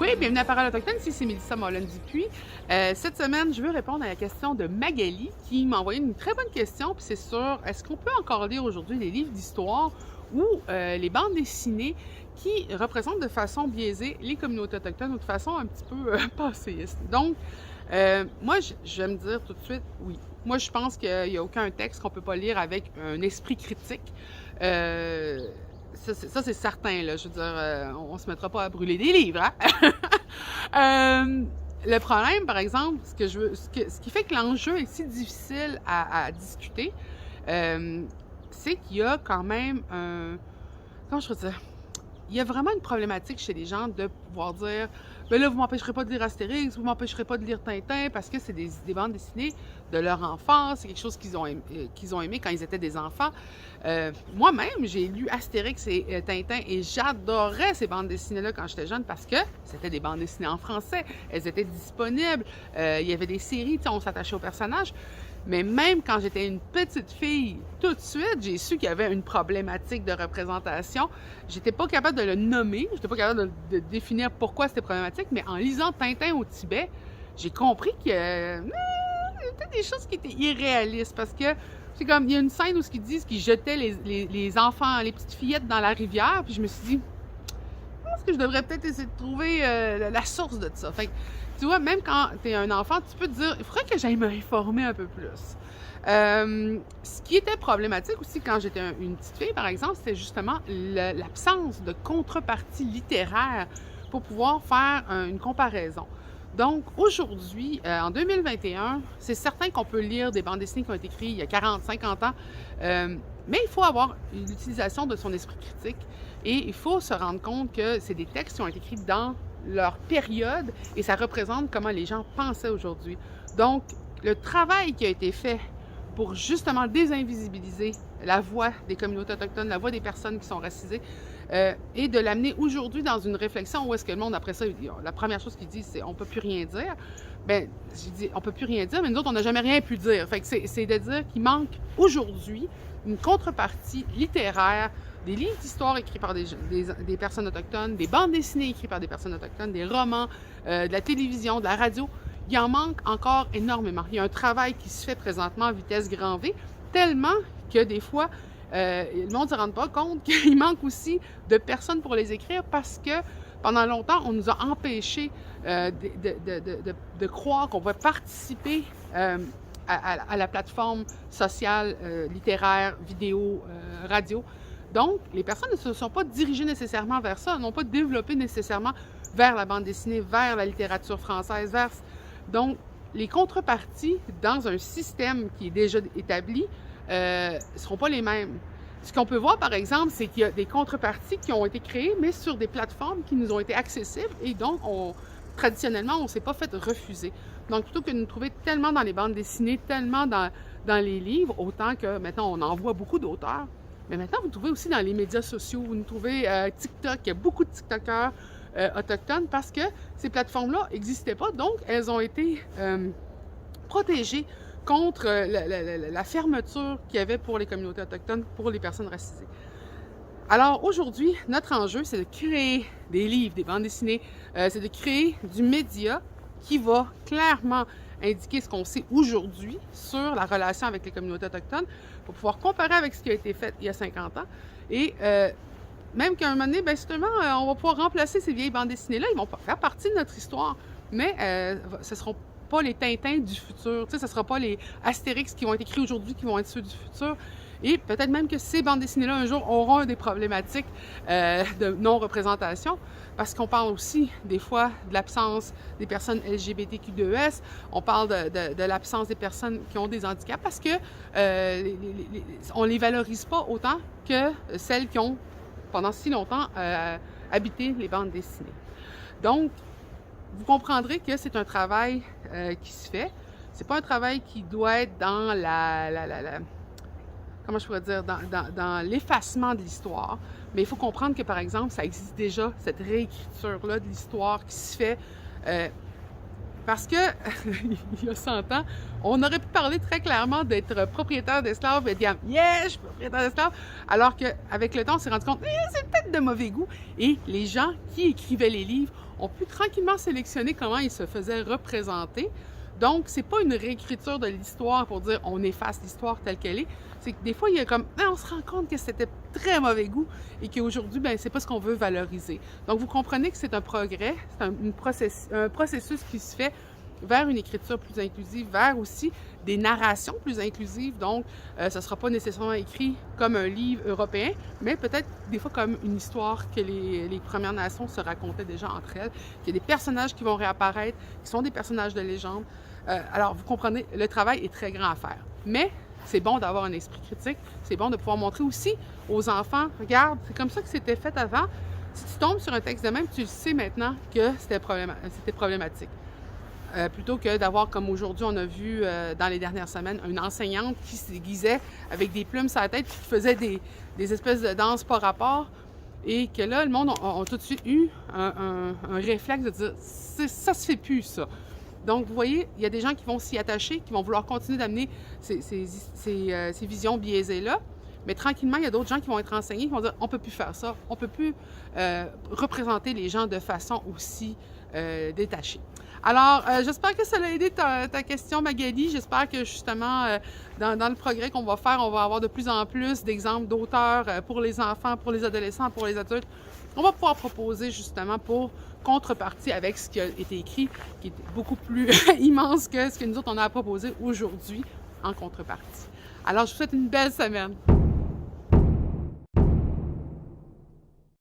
Oui, bienvenue à Parole autochtone, ici c'est Mélissa Mollin-Dupuis. Cette semaine, je veux répondre à la question de Magali qui m'a envoyé une très bonne question, puis c'est sur est-ce qu'on peut encore lire aujourd'hui des livres d'histoire ou les bandes dessinées qui représentent de façon biaisée les communautés autochtones ou de façon un petit peu passéiste. Donc, moi, je vais me dire tout de suite oui. Moi, je pense qu'il n'y a aucun texte qu'on ne peut pas lire avec un esprit critique. Ça, c'est certain, là. Je veux dire, on se mettra pas à brûler des livres, hein? Le problème, par exemple, ce qui fait que l'enjeu est si difficile à discuter, c'est qu'il y a quand même un... Comment je peux dire? Il y a vraiment une problématique chez les gens de pouvoir dire ben là, vous m'empêcherez pas de lire Astérix, vous m'empêcherez pas de lire Tintin, parce que c'est des bandes dessinées de leur enfance, c'est quelque chose qu'ils ont aimé quand ils étaient des enfants. Moi-même, j'ai lu Astérix et Tintin et j'adorais ces bandes dessinées-là quand j'étais jeune parce que c'était des bandes dessinées en français, elles étaient disponibles, il y avait des séries, on s'attachait aux personnages. Mais même quand j'étais une petite fille, tout de suite, j'ai su qu'il y avait une problématique de représentation. J'étais pas capable de le nommer, j'étais pas capable de définir pourquoi c'était problématique, mais en lisant Tintin au Tibet, j'ai compris qu'il y avait des choses qui étaient irréalistes parce que c'est comme, il y a une scène où ils disent qu'ils jetaient les enfants, les petites fillettes dans la rivière, puis je me suis dit, je pense que je devrais peut-être essayer de trouver la source de ça. Fait que, tu vois, même quand tu es un enfant, tu peux te dire, il faudrait que j'aille m'informer un peu plus. Ce qui était problématique aussi quand j'étais une petite fille, par exemple, c'était justement l'absence de contrepartie littéraire pour pouvoir faire une comparaison. Donc, aujourd'hui, en 2021, c'est certain qu'on peut lire des bandes dessinées qui ont été écrites il y a 40, 50 ans, mais il faut avoir l'utilisation de son esprit critique et il faut se rendre compte que c'est des textes qui ont été écrits dans leur période et ça représente comment les gens pensaient aujourd'hui. Donc, le travail qui a été fait pour justement désinvisibiliser la voix des communautés autochtones, la voix des personnes qui sont racisées, et de l'amener aujourd'hui dans une réflexion où est-ce que le monde, après ça, la première chose qu'ils disent, c'est « on peut plus rien dire ». Bien, je dis « on peut plus rien dire », mais nous autres, on n'a jamais rien pu dire. Fait que c'est de dire qu'il manque aujourd'hui une contrepartie littéraire, des livres d'histoire écrits par des personnes autochtones, des bandes dessinées écrites par des personnes autochtones, des romans, de la télévision, de la radio. Il en manque encore énormément. Il y a un travail qui se fait présentement à vitesse grand V, tellement que des fois, le monde ne se rend pas compte qu'il manque aussi de personnes pour les écrire parce que pendant longtemps, on nous a empêchés de croire qu'on pouvait participer à la plateforme sociale, littéraire, vidéo, radio. Donc, les personnes ne se sont pas dirigées nécessairement vers ça, n'ont pas développé nécessairement vers la bande dessinée, vers la littérature française, vers... Donc, les contreparties dans un système qui est déjà établi ne seront pas les mêmes. Ce qu'on peut voir, par exemple, c'est qu'il y a des contreparties qui ont été créées, mais sur des plateformes qui nous ont été accessibles et donc, traditionnellement, on ne s'est pas fait refuser. Donc, plutôt que de nous trouver tellement dans les bandes dessinées, tellement dans les livres, autant que maintenant, on en voit beaucoup d'auteurs, mais maintenant, vous trouvez aussi dans les médias sociaux, vous nous trouvez TikTok, il y a beaucoup de TikTokers autochtones parce que ces plateformes-là n'existaient pas, donc elles ont été protégées contre la fermeture qu'il y avait pour les communautés autochtones, pour les personnes racisées. Alors aujourd'hui, notre enjeu, c'est de créer des livres, des bandes dessinées, c'est de créer du média qui va clairement indiquer ce qu'on sait aujourd'hui sur la relation avec les communautés autochtones pour pouvoir comparer avec ce qui a été fait il y a 50 ans. Et même qu'à un moment donné, bien justement, on va pouvoir remplacer ces vieilles bandes dessinées-là, ils vont faire partie de notre histoire, mais ce ne seront pas les Tintins du futur, tu sais, ce ne sera pas les Astérix qui vont être écrits aujourd'hui qui vont être ceux du futur. Et peut-être même que ces bandes dessinées-là, un jour, auront des problématiques de non-représentation, parce qu'on parle aussi, des fois, de l'absence des personnes LGBTQ2S, on parle de l'absence des personnes qui ont des handicaps, parce que on ne les valorise pas autant que celles qui ont, pendant si longtemps, habité les bandes dessinées. Donc, vous comprendrez que c'est un travail qui se fait. C'est pas un travail qui doit être dans comment je pourrais dire, dans l'effacement de l'histoire. Mais il faut comprendre que, par exemple, ça existe déjà, cette réécriture-là de l'histoire qui se fait. Parce que, il y a 100 ans, on aurait pu parler très clairement d'être propriétaire d'esclaves et dire « Yeah, je suis propriétaire d'esclaves », alors qu'avec le temps, on s'est rendu compte « c'est peut-être peut-être de mauvais goût. Et les gens qui écrivaient les livres ont pu tranquillement sélectionner comment ils se faisaient représenter. Donc, c'est pas une réécriture de l'histoire pour dire on efface l'histoire telle qu'elle est. C'est que des fois, il y a comme on se rend compte que c'était très mauvais goût et qu'aujourd'hui, ben c'est pas ce qu'on veut valoriser. Donc, vous comprenez que c'est un progrès, c'est un processus qui se fait vers une écriture plus inclusive, vers aussi des narrations plus inclusives. Donc, ça ne sera pas nécessairement écrit comme un livre européen, mais peut-être des fois comme une histoire que les Premières Nations se racontaient déjà entre elles. Il y a des personnages qui vont réapparaître, qui sont des personnages de légende. Alors, vous comprenez, le travail est très grand à faire. Mais c'est bon d'avoir un esprit critique, c'est bon de pouvoir montrer aussi aux enfants, regarde, c'est comme ça que c'était fait avant. Si tu tombes sur un texte de même, tu le sais maintenant que c'était problématique. Plutôt que d'avoir, comme aujourd'hui, on a vu dans les dernières semaines, une enseignante qui se déguisait avec des plumes sur la tête, qui faisait des espèces de danses par rapport, et que là, le monde a tout de suite eu un réflexe de dire « ça se fait plus, ça ». Donc, vous voyez, il y a des gens qui vont s'y attacher, qui vont vouloir continuer d'amener ces visions biaisées-là, mais tranquillement, il y a d'autres gens qui vont être enseignés, qui vont dire « on ne peut plus faire ça, on ne peut plus représenter les gens de façon aussi détachée ». Alors, j'espère que ça a aidé ta question, Magali. J'espère que justement, dans le progrès qu'on va faire, on va avoir de plus en plus d'exemples d'auteurs pour les enfants, pour les adolescents, pour les adultes. On va pouvoir proposer justement pour contrepartie avec ce qui a été écrit, qui est beaucoup plus immense que ce que nous autres, on a à proposer aujourd'hui en contrepartie. Alors, je vous souhaite une belle semaine.